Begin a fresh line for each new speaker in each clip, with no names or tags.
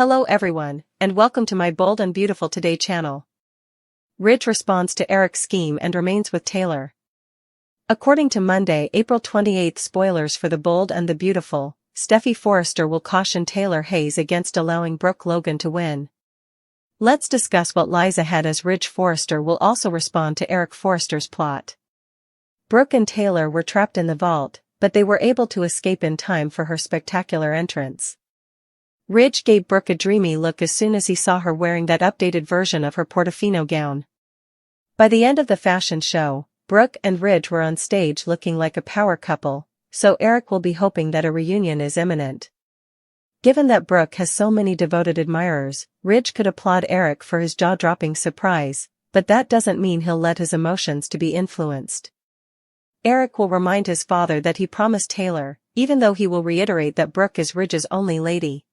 Hello everyone, and welcome to my Bold and Beautiful Today channel. Ridge responds to Eric's scheme and remains with Taylor. According to Monday, April 28 spoilers for The Bold and the Beautiful, Steffy Forrester will caution Taylor Hayes against allowing Brooke Logan to win. Let's discuss what lies ahead as Ridge Forrester will also respond to Eric Forrester's plot. Brooke and Taylor were trapped in the vault, but they were able to escape in time for her spectacular entrance. Ridge gave Brooke a dreamy look as soon as he saw her wearing that updated version of her Portofino gown. By the end of the fashion show, Brooke and Ridge were on stage looking like a power couple, so Eric will be hoping that a reunion is imminent. Given that Brooke has so many devoted admirers, Ridge could applaud Eric for his jaw-dropping surprise, but that doesn't mean he'll let his emotions to be influenced. Eric will remind his father that he promised Taylor, even though he will reiterate that Brooke is Ridge's only lady.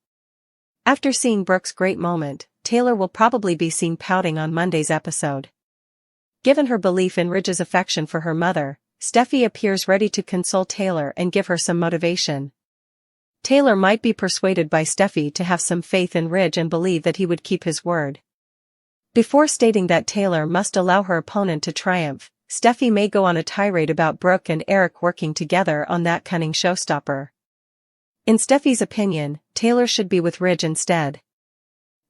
After seeing Brooke's great moment, Taylor will probably be seen pouting on Monday's episode. Given her belief in Ridge's affection for her mother, Steffy appears ready to console Taylor and give her some motivation. Taylor might be persuaded by Steffy to have some faith in Ridge and believe that he would keep his word. Before stating that Taylor must allow her opponent to triumph, Steffy may go on a tirade about Brooke and Eric working together on that cunning showstopper. In Steffy's opinion, Taylor should be with Ridge instead.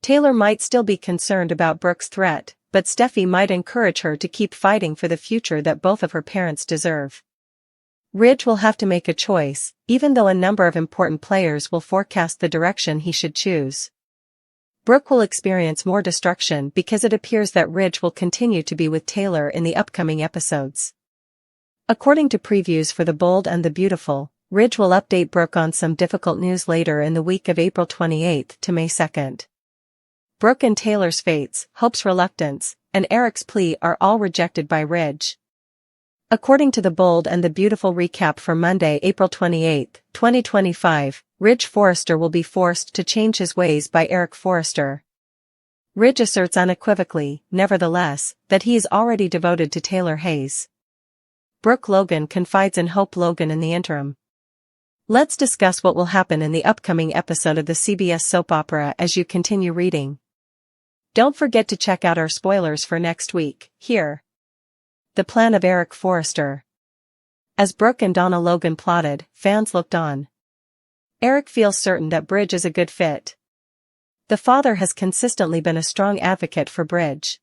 Taylor might still be concerned about Brooke's threat, but Steffy might encourage her to keep fighting for the future that both of her parents deserve. Ridge will have to make a choice, even though a number of important players will forecast the direction he should choose. Brooke will experience more destruction because it appears that Ridge will continue to be with Taylor in the upcoming episodes. According to previews for The Bold and the Beautiful, Ridge will update Brooke on some difficult news later in the week of April 28 to May 2. Brooke and Taylor's fates, Hope's reluctance, and Eric's plea are all rejected by Ridge. According to The Bold and the Beautiful recap for Monday, April 28, 2025, Ridge Forrester will be forced to change his ways by Eric Forrester. Ridge asserts unequivocally, nevertheless, that he is already devoted to Taylor Hayes. Brooke Logan confides in Hope Logan in the interim. Let's discuss what will happen in the upcoming episode of the CBS soap opera as you continue reading. Don't forget to check out our spoilers for next week, here. The plan of Eric Forrester. As Brooke and Donna Logan plotted, fans looked on. Eric feels certain that Ridge is a good fit. The father has consistently been a strong advocate for Ridge.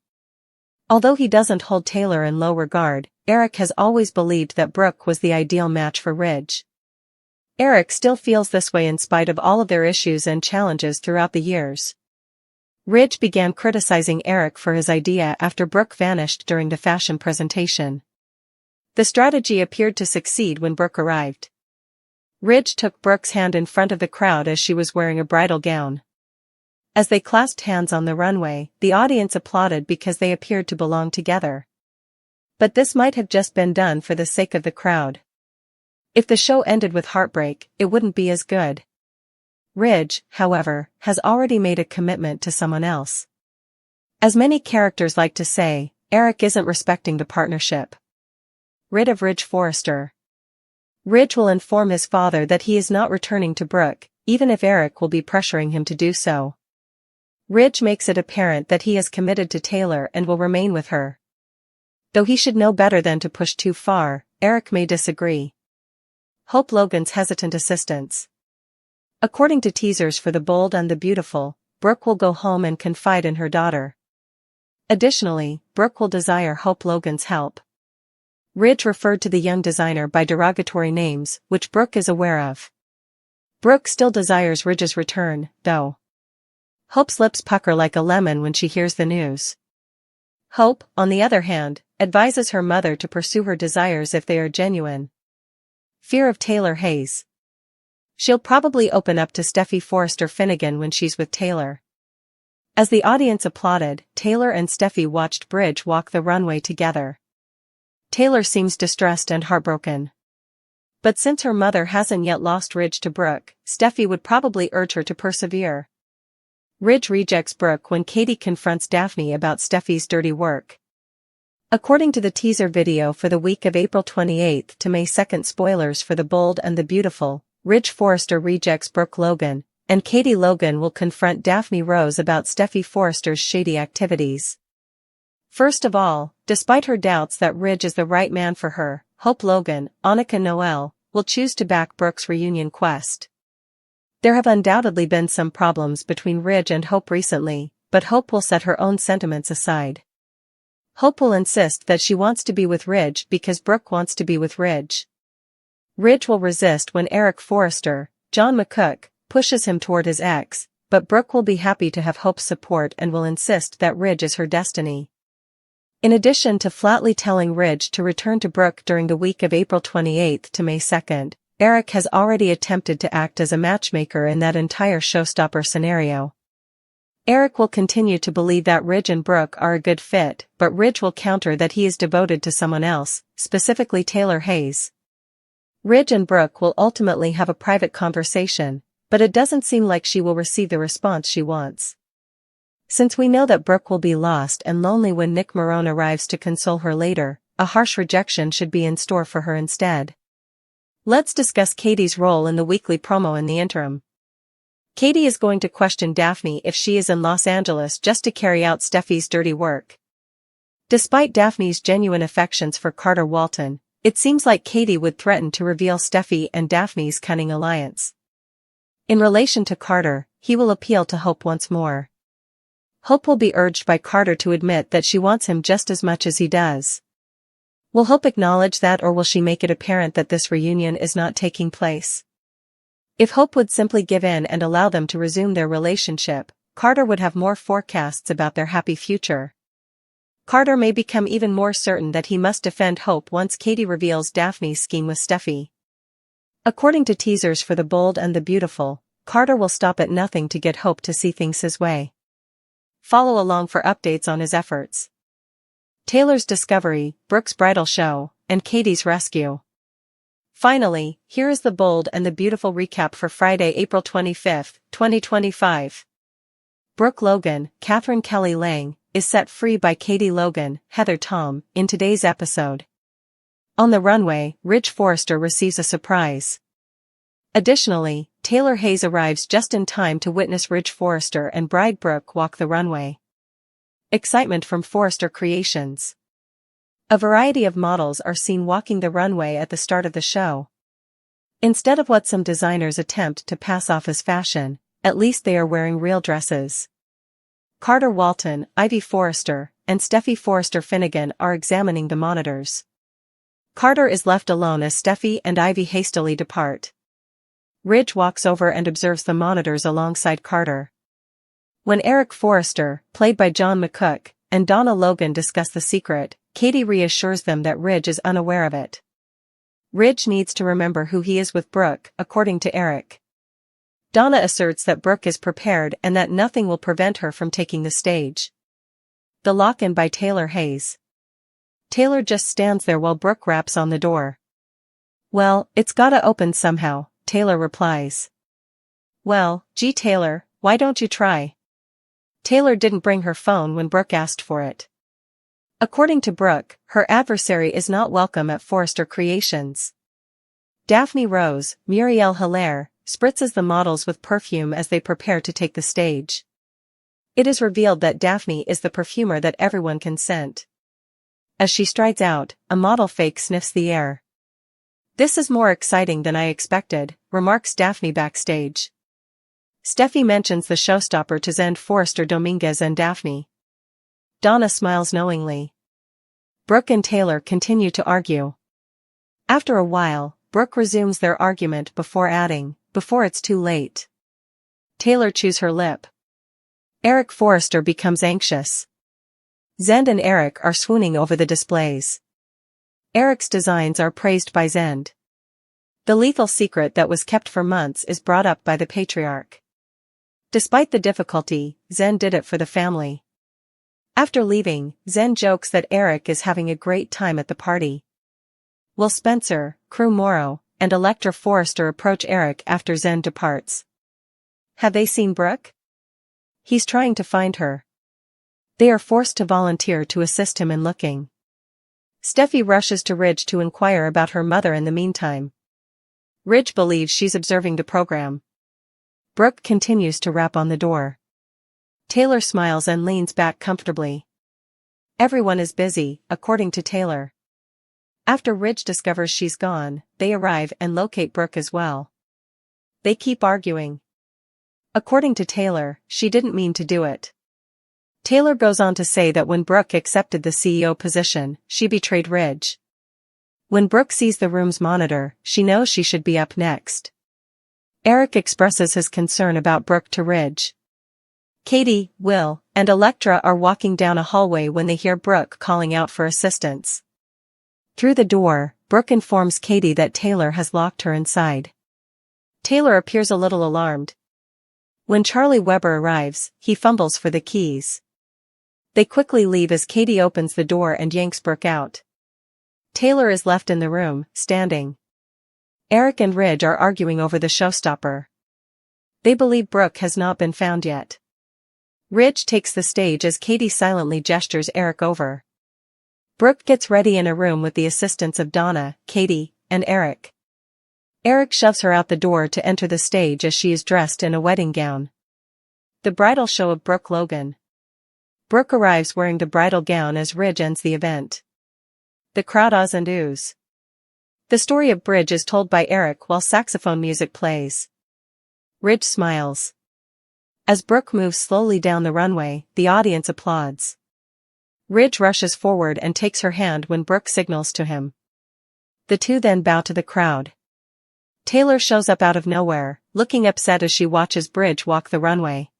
Although he doesn't hold Taylor in low regard, Eric has always believed that Brooke was the ideal match for Ridge. Eric still feels this way in spite of all of their issues and challenges throughout the years. Ridge began criticizing Eric for his idea after Brooke vanished during the fashion presentation. The strategy appeared to succeed when Brooke arrived. Ridge took Brooke's hand in front of the crowd as she was wearing a bridal gown. As they clasped hands on the runway, the audience applauded because they appeared to belong together. But this might have just been done for the sake of the crowd. If the show ended with heartbreak, it wouldn't be as good. Ridge, however, has already made a commitment to someone else. As many characters like to say, Eric isn't respecting the partnership. Rid of Ridge Forrester. Ridge will inform his father that he is not returning to Brooke, even if Eric will be pressuring him to do so. Ridge makes it apparent that he is committed to Taylor and will remain with her. Though he should know better than to push too far, Eric may disagree. Hope Logan's hesitant assistance. According to teasers for The Bold and the Beautiful, Brooke will go home and confide in her daughter. Additionally, Brooke will desire Hope Logan's help. Ridge referred to the young designer by derogatory names, which Brooke is aware of. Brooke still desires Ridge's return, though. Hope's lips pucker like a lemon when she hears the news. Hope, on the other hand, advises her mother to pursue her desires if they are genuine. Fear of Taylor Hayes. She'll probably open up to Steffy Forrester Finnegan when she's with Taylor. As the audience applauded, Taylor and Steffy watched Ridge walk the runway together. Taylor seems distressed and heartbroken. But since her mother hasn't yet lost Ridge to Brooke, Steffy would probably urge her to persevere. Ridge rejects Brooke when Katie confronts Daphne about Steffy's dirty work. According to the teaser video for the week of April 28 to May 2 spoilers for The Bold and the Beautiful, Ridge Forrester rejects Brooke Logan, and Katie Logan will confront Daphne Rose about Steffy Forrester's shady activities. First of all, despite her doubts that Ridge is the right man for her, Hope Logan, Annika Noel, will choose to back Brooke's reunion quest. There have undoubtedly been some problems between Ridge and Hope recently, but Hope will set her own sentiments aside. Hope will insist that she wants to be with Ridge because Brooke wants to be with Ridge. Ridge will resist when Eric Forrester, John McCook, pushes him toward his ex, but Brooke will be happy to have Hope's support and will insist that Ridge is her destiny. In addition to flatly telling Ridge to return to Brooke during the week of April 28 to May 2, Eric has already attempted to act as a matchmaker in that entire showstopper scenario. Eric will continue to believe that Ridge and Brooke are a good fit, but Ridge will counter that he is devoted to someone else, specifically Taylor Hayes. Ridge and Brooke will ultimately have a private conversation, but it doesn't seem like she will receive the response she wants. Since we know that Brooke will be lost and lonely when Nick Marone arrives to console her later, a harsh rejection should be in store for her instead. Let's discuss Katie's role in the weekly promo in the interim. Katie is going to question Daphne if she is in Los Angeles just to carry out Steffy's dirty work. Despite Daphne's genuine affections for Carter Walton, it seems like Katie would threaten to reveal Steffy and Daphne's cunning alliance. In relation to Carter, he will appeal to Hope once more. Hope will be urged by Carter to admit that she wants him just as much as he does. Will Hope acknowledge that, or will she make it apparent that this reunion is not taking place? If Hope would simply give in and allow them to resume their relationship, Carter would have more forecasts about their happy future. Carter may become even more certain that he must defend Hope once Katie reveals Daphne's scheme with Steffy. According to teasers for The Bold and the Beautiful, Carter will stop at nothing to get Hope to see things his way. Follow along for updates on his efforts. Taylor's discovery, Brooke's bridal show, and Katie's rescue. Finally, here is The Bold and the Beautiful recap for Friday, April 25, 2025. Brooke Logan, Catherine Kelly Lang, is set free by Katie Logan, Heather Tom, in today's episode. On the runway, Ridge Forrester receives a surprise. Additionally, Taylor Hayes arrives just in time to witness Ridge Forrester and bride Brooke walk the runway. Excitement from Forrester Creations. A variety of models are seen walking the runway at the start of the show. Instead of what some designers attempt to pass off as fashion, at least they are wearing real dresses. Carter Walton, Ivy Forrester, and Steffy Forrester Finnegan are examining the monitors. Carter is left alone as Steffy and Ivy hastily depart. Ridge walks over and observes the monitors alongside Carter. When Eric Forrester, played by John McCook, and Donna Logan discuss the secret, Katie reassures them that Ridge is unaware of it. Ridge needs to remember who he is with Brooke, according to Eric. Donna asserts that Brooke is prepared and that nothing will prevent her from taking the stage. The lock-in by Taylor Hayes. Taylor just stands there while Brooke raps on the door. "Well, it's gotta open somehow," Taylor replies. "Well, gee Taylor, why don't you try?" Taylor didn't bring her phone when Brooke asked for it. According to Brooke, her adversary is not welcome at Forrester Creations. Daphne Rose, Muriel Hilaire, spritzes the models with perfume as they prepare to take the stage. It is revealed that Daphne is the perfumer that everyone can scent. As she strides out, a model fake sniffs the air. "This is more exciting than I expected," remarks Daphne backstage. Steffy mentions the showstopper to Zend Forrester Dominguez and Daphne. Donna smiles knowingly. Brooke and Taylor continue to argue. After a while, Brooke resumes their argument before adding, "Before it's too late." Taylor chews her lip. Eric Forrester becomes anxious. Zend and Eric are swooning over the displays. Eric's designs are praised by Zend. The lethal secret that was kept for months is brought up by the patriarch. Despite the difficulty, Zend did it for the family. After leaving, Zend jokes that Eric is having a great time at the party. Will Spencer, Crew Morrow, and Electra Forrester approach Eric after Zend departs? Have they seen Brooke? He's trying to find her. They are forced to volunteer to assist him in looking. Steffy rushes to Ridge to inquire about her mother in the meantime. Ridge believes she's observing the program. Brooke continues to rap on the door. Taylor smiles and leans back comfortably. Everyone is busy, according to Taylor. After Ridge discovers she's gone, they arrive and locate Brooke as well. They keep arguing. According to Taylor, she didn't mean to do it. Taylor goes on to say that when Brooke accepted the CEO position, she betrayed Ridge. When Brooke sees the room's monitor, she knows she should be up next. Eric expresses his concern about Brooke to Ridge. Katie, Will, and Electra are walking down a hallway when they hear Brooke calling out for assistance. Through the door, Brooke informs Katie that Taylor has locked her inside. Taylor appears a little alarmed. When Charlie Weber arrives, he fumbles for the keys. They quickly leave as Katie opens the door and yanks Brooke out. Taylor is left in the room, standing. Eric and Ridge are arguing over the showstopper. They believe Brooke has not been found yet. Ridge takes the stage as Katie silently gestures Eric over. Brooke gets ready in a room with the assistance of Donna, Katie, and Eric. Eric shoves her out the door to enter the stage as she is dressed in a wedding gown. The bridal show of Brooke Logan. Brooke arrives wearing the bridal gown as Ridge ends the event. The crowd ahs and oohs. The story of Bridge is told by Eric while saxophone music plays. Ridge smiles. As Brooke moves slowly down the runway, the audience applauds. Ridge rushes forward and takes her hand when Brooke signals to him. The two then bow to the crowd. Taylor shows up out of nowhere, looking upset as she watches Bridge walk the runway.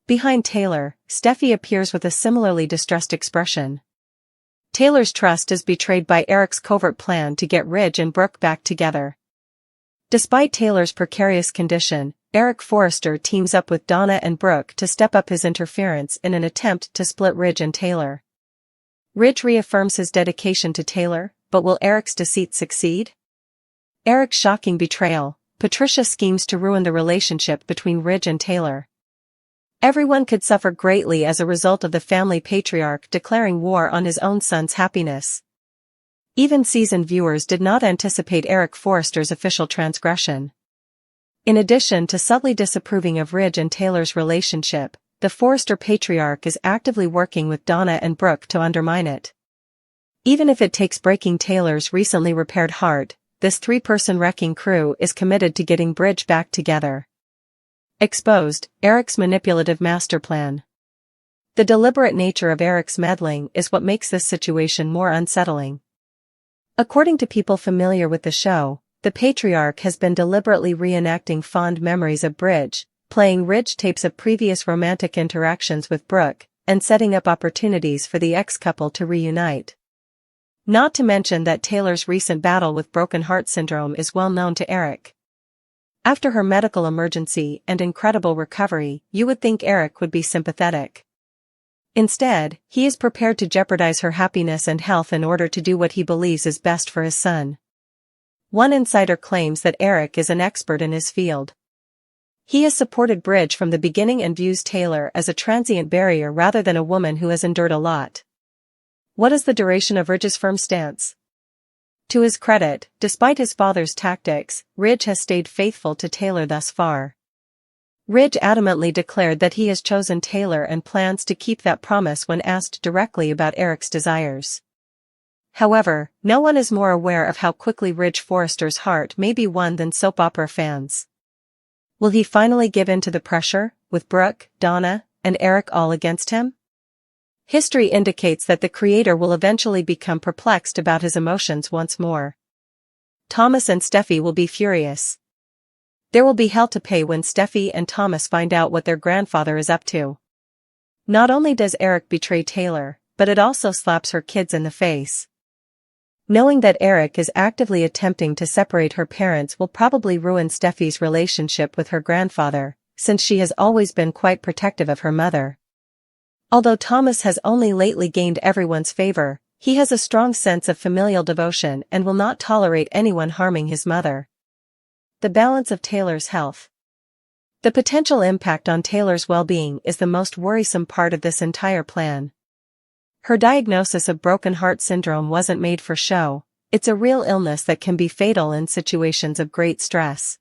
Behind Taylor, Steffy appears with a similarly distressed expression. Taylor's trust is betrayed by Eric's covert plan to get Ridge and Brooke back together. Despite Taylor's precarious condition, Eric Forrester teams up with Donna and Brooke to step up his interference in an attempt to split Ridge and Taylor. Ridge reaffirms his dedication to Taylor, but will Eric's deceit succeed? Eric's shocking betrayal. Patricia schemes to ruin the relationship between Ridge and Taylor. Everyone could suffer greatly as a result of the family patriarch declaring war on his own son's happiness. Even seasoned viewers did not anticipate Eric Forrester's official transgression. In addition to subtly disapproving of Ridge and Taylor's relationship, the Forrester patriarch is actively working with Donna and Brooke to undermine it. Even if it takes breaking Taylor's recently repaired heart, this three-person wrecking crew is committed to getting Bridge back together. Exposed, Eric's manipulative master plan. The deliberate nature of Eric's meddling is what makes this situation more unsettling. According to people familiar with the show, the patriarch has been deliberately reenacting fond memories of Bridge, playing Ridge tapes of previous romantic interactions with Brooke, and setting up opportunities for the ex-couple to reunite. Not to mention that Taylor's recent battle with broken heart syndrome is well known to Eric. After her medical emergency and incredible recovery, you would think Eric would be sympathetic. Instead, he is prepared to jeopardize her happiness and health in order to do what he believes is best for his son. One insider claims that Eric is an expert in his field. He has supported Bridge from the beginning and views Taylor as a transient barrier rather than a woman who has endured a lot. What is the duration of Ridge's firm stance? To his credit, despite his father's tactics, Ridge has stayed faithful to Taylor thus far. Ridge adamantly declared that he has chosen Taylor and plans to keep that promise when asked directly about Eric's desires. However, no one is more aware of how quickly Ridge Forrester's heart may be won than soap opera fans. Will he finally give in to the pressure, with Brooke, Donna, and Eric all against him? History indicates that the creator will eventually become perplexed about his emotions once more. Thomas and Steffy will be furious. There will be hell to pay when Steffy and Thomas find out what their grandfather is up to. Not only does Eric betray Taylor, but it also slaps her kids in the face. Knowing that Eric is actively attempting to separate her parents will probably ruin Steffy's relationship with her grandfather, since she has always been quite protective of her mother. Although Thomas has only lately gained everyone's favor, he has a strong sense of familial devotion and will not tolerate anyone harming his mother. The balance of Taylor's health. The potential impact on Taylor's well-being is the most worrisome part of this entire plan. Her diagnosis of broken heart syndrome wasn't made for show. It's a real illness that can be fatal in situations of great stress.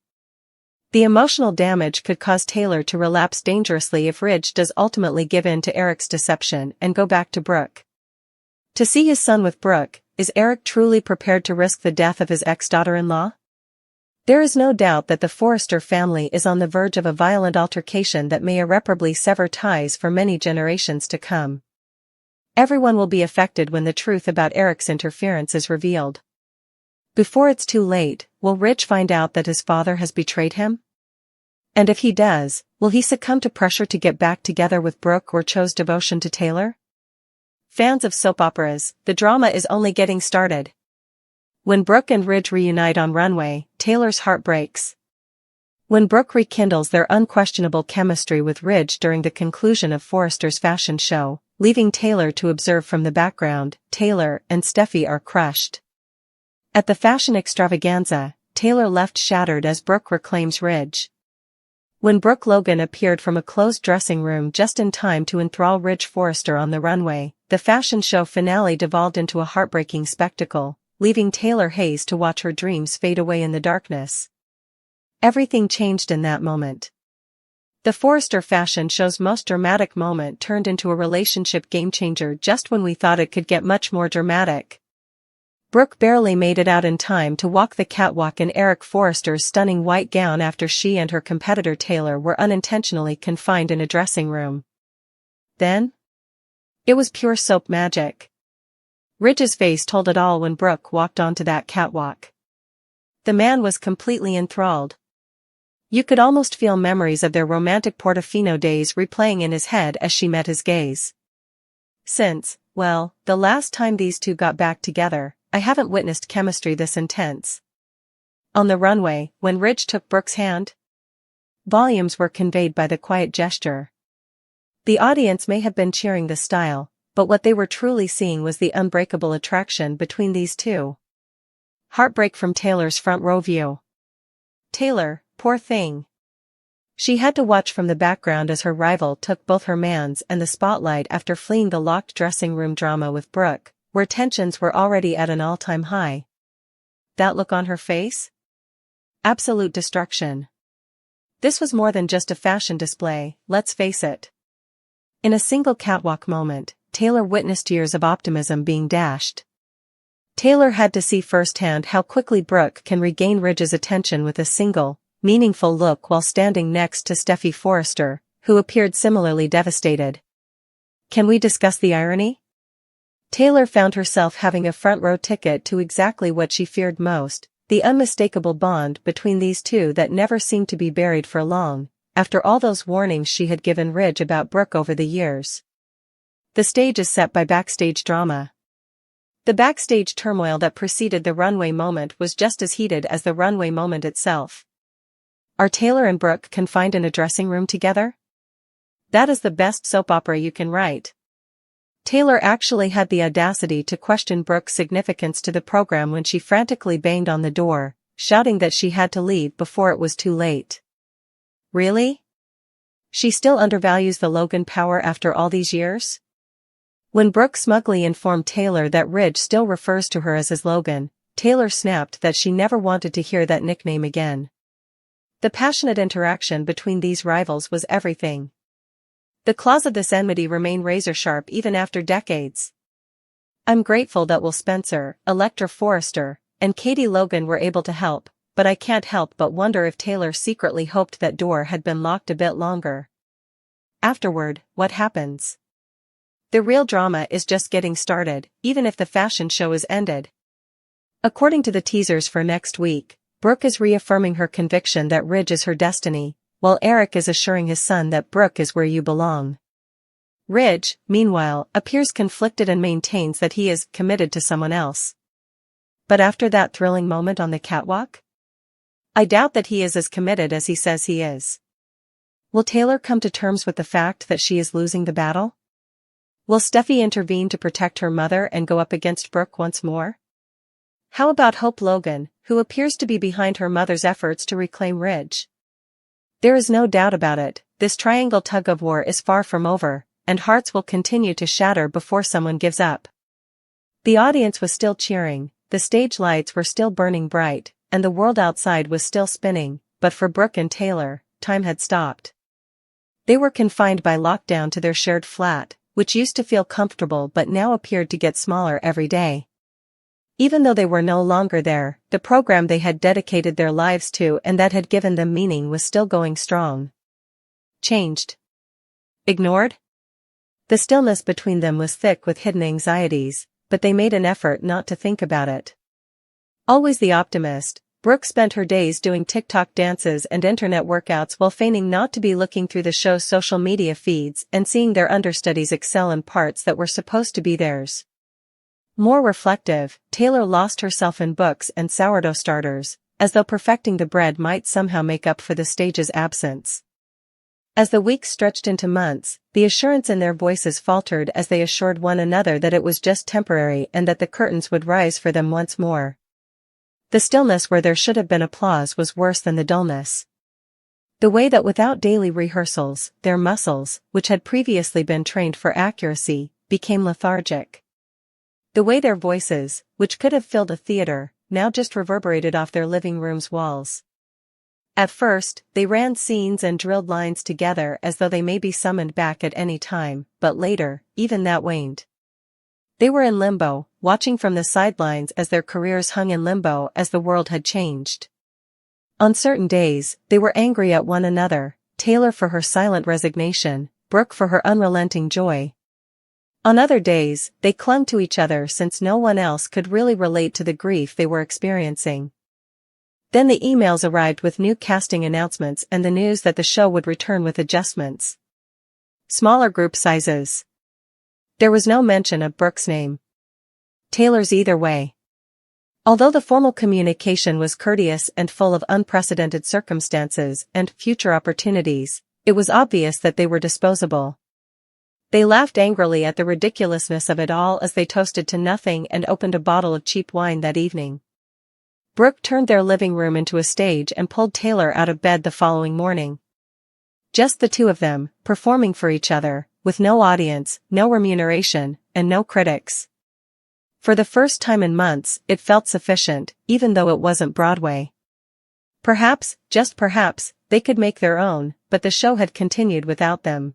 The emotional damage could cause Taylor to relapse dangerously if Ridge does ultimately give in to Eric's deception and go back to Brooke. To see his son with Brooke, is Eric truly prepared to risk the death of his ex-daughter-in-law? There is no doubt that the Forrester family is on the verge of a violent altercation that may irreparably sever ties for many generations to come. Everyone will be affected when the truth about Eric's interference is revealed. Before it's too late, will Ridge find out that his father has betrayed him? And if he does, will he succumb to pressure to get back together with Brooke or choose devotion to Taylor? Fans of soap operas, the drama is only getting started. When Brooke and Ridge reunite on runway, Taylor's heart breaks. When Brooke rekindles their unquestionable chemistry with Ridge during the conclusion of Forrester's fashion show, leaving Taylor to observe from the background, Taylor and Steffy are crushed. At the fashion extravaganza, Taylor left shattered as Brooke reclaims Ridge. When Brooke Logan appeared from a closed dressing room just in time to enthrall Ridge Forrester on the runway, the fashion show finale devolved into a heartbreaking spectacle, leaving Taylor Hayes to watch her dreams fade away in the darkness. Everything changed in that moment. The Forrester fashion show's most dramatic moment turned into a relationship game-changer just when we thought it could get much more dramatic. Brooke barely made it out in time to walk the catwalk in Eric Forrester's stunning white gown after she and her competitor Taylor were unintentionally confined in a dressing room. Then? It was pure soap magic. Ridge's face told it all when Brooke walked onto that catwalk. The man was completely enthralled. You could almost feel memories of their romantic Portofino days replaying in his head as she met his gaze. Since, well, the last time these two got back together, I haven't witnessed chemistry this intense. On the runway, when Ridge took Brooke's hand, volumes were conveyed by the quiet gesture. The audience may have been cheering the style, but what they were truly seeing was the unbreakable attraction between these two. Heartbreak from Taylor's front row view. Taylor, poor thing. She had to watch from the background as her rival took both her mans and the spotlight after fleeing the locked dressing room drama with Brooke, where tensions were already at an all-time high. That look on her face? Absolute destruction. This was more than just a fashion display, let's face it. In a single catwalk moment, Taylor witnessed years of optimism being dashed. Taylor had to see firsthand how quickly Brooke can regain Ridge's attention with a single, meaningful look while standing next to Steffy Forrester, who appeared similarly devastated. Can we discuss the irony? Taylor found herself having a front-row ticket to exactly what she feared most, the unmistakable bond between these two that never seemed to be buried for long, after all those warnings she had given Ridge about Brooke over the years. The stage is set by backstage drama. The backstage turmoil that preceded the runway moment was just as heated as the runway moment itself. Are Taylor and Brooke confined in a dressing room together? That is the best soap opera you can write. Taylor actually had the audacity to question Brooke's significance to the program when she frantically banged on the door, shouting that she had to leave before it was too late. Really? She still undervalues the Logan power after all these years? When Brooke smugly informed Taylor that Ridge still refers to her as his Logan, Taylor snapped that she never wanted to hear that nickname again. The passionate interaction between these rivals was everything. The claws of this enmity remain razor-sharp even after decades. I'm grateful that Will Spencer, Electra Forrester, and Katie Logan were able to help, but I can't help but wonder if Taylor secretly hoped that door had been locked a bit longer. Afterward, what happens? The real drama is just getting started, even if the fashion show is ended. According to the teasers for next week, Brooke is reaffirming her conviction that Ridge is her destiny, while Eric is assuring his son that Brooke is where you belong. Ridge, meanwhile, appears conflicted and maintains that he is committed to someone else. But after that thrilling moment on the catwalk? I doubt that he is as committed as he says he is. Will Taylor come to terms with the fact that she is losing the battle? Will Steffy intervene to protect her mother and go up against Brooke once more? How about Hope Logan, who appears to be behind her mother's efforts to reclaim Ridge? There is no doubt about it, this triangle tug-of-war is far from over, and hearts will continue to shatter before someone gives up. The audience was still cheering, the stage lights were still burning bright, and the world outside was still spinning, but for Brooke and Taylor, time had stopped. They were confined by lockdown to their shared flat, which used to feel comfortable but now appeared to get smaller every day. Even though they were no longer there, the program they had dedicated their lives to and that had given them meaning was still going strong. Changed? Ignored? The stillness between them was thick with hidden anxieties, but they made an effort not to think about it. Always the optimist, Brooke spent her days doing TikTok dances and internet workouts while feigning not to be looking through the show's social media feeds and seeing their understudies excel in parts that were supposed to be theirs. More reflective, Taylor lost herself in books and sourdough starters, as though perfecting the bread might somehow make up for the stage's absence. As the weeks stretched into months, the assurance in their voices faltered as they assured one another that it was just temporary and that the curtains would rise for them once more. The stillness where there should have been applause was worse than the dullness. The way that without daily rehearsals, their muscles, which had previously been trained for accuracy, became lethargic. The way their voices, which could have filled a theater, now just reverberated off their living room's walls. At first, they ran scenes and drilled lines together as though they may be summoned back at any time, but later, even that waned. They were in limbo, watching from the sidelines as their careers hung in limbo as the world had changed. On certain days, they were angry at one another, Taylor for her silent resignation, Brooke for her unrelenting joy. On other days, they clung to each other since no one else could really relate to the grief they were experiencing. Then the emails arrived with new casting announcements and the news that the show would return with adjustments. Smaller group sizes. There was no mention of Brooke's name. Taylor's either way. Although the formal communication was courteous and full of unprecedented circumstances and future opportunities, it was obvious that they were disposable. They laughed angrily at the ridiculousness of it all as they toasted to nothing and opened a bottle of cheap wine that evening. Brooke turned their living room into a stage and pulled Taylor out of bed the following morning. Just the two of them, performing for each other, with no audience, no remuneration, and no critics. For the first time in months, it felt sufficient, even though it wasn't Broadway. Perhaps, just perhaps, they could make their own, but the show had continued without them.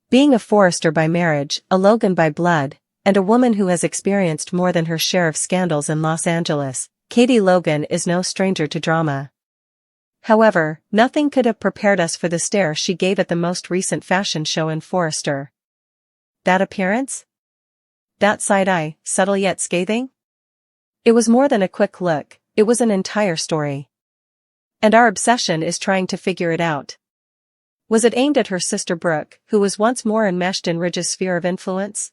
Being a Forrester by marriage, a Logan by blood, and a woman who has experienced more than her share of scandals in Los Angeles, Katie Logan is no stranger to drama. However, nothing could have prepared us for the stare she gave at the most recent fashion show in Forrester. That appearance? That side-eye, subtle yet scathing? It was more than a quick look, it was an entire story. And our obsession is trying to figure it out. Was it aimed at her sister Brooke, who was once more enmeshed in Ridge's sphere of influence?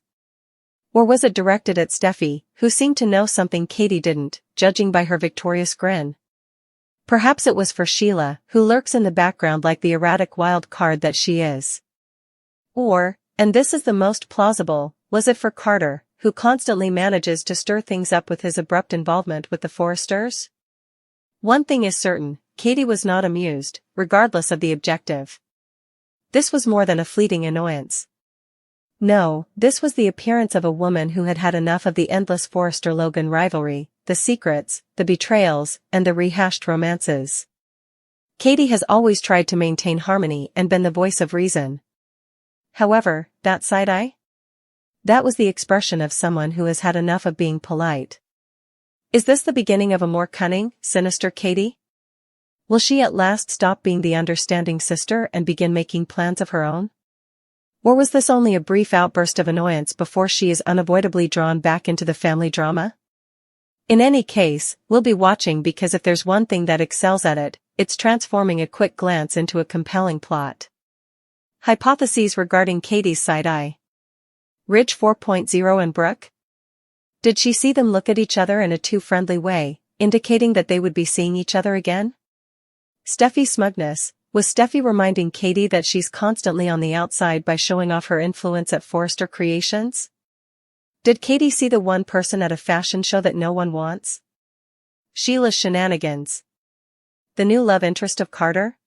Or was it directed at Steffy, who seemed to know something Katie didn't, judging by her victorious grin? Perhaps it was for Sheila, who lurks in the background like the erratic wild card that she is. Or, and this is the most plausible, was it for Carter, who constantly manages to stir things up with his abrupt involvement with the Forresters? One thing is certain, Katie was not amused, regardless of the objective. This was more than a fleeting annoyance. No, this was the appearance of a woman who had had enough of the endless Forrester-Logan rivalry, the secrets, the betrayals, and the rehashed romances. Katie has always tried to maintain harmony and been the voice of reason. However, that side-eye? That was the expression of someone who has had enough of being polite. Is this the beginning of a more cunning, sinister Katie? Will she at last stop being the understanding sister and begin making plans of her own? Or was this only a brief outburst of annoyance before she is unavoidably drawn back into the family drama? In any case, we'll be watching because if there's one thing that excels at it, it's transforming a quick glance into a compelling plot. Hypotheses regarding Katie's side-eye. Ridge 4.0 and Brooke? Did she see them look at each other in a too friendly way, indicating that they would be seeing each other again? Steffy's smugness. Was Steffy reminding Katie that she's constantly on the outside by showing off her influence at Forrester Creations? Did Katie see the one person at a fashion show that no one wants? Sheila's shenanigans. The new love interest of Carter?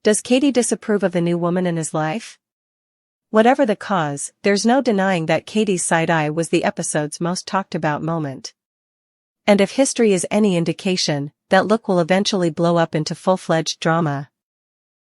Does Katie disapprove of the new woman in his life? Whatever the cause, there's no denying that Katie's side-eye was the episode's most talked about moment. And if history is any indication, that look will eventually blow up into full-fledged drama.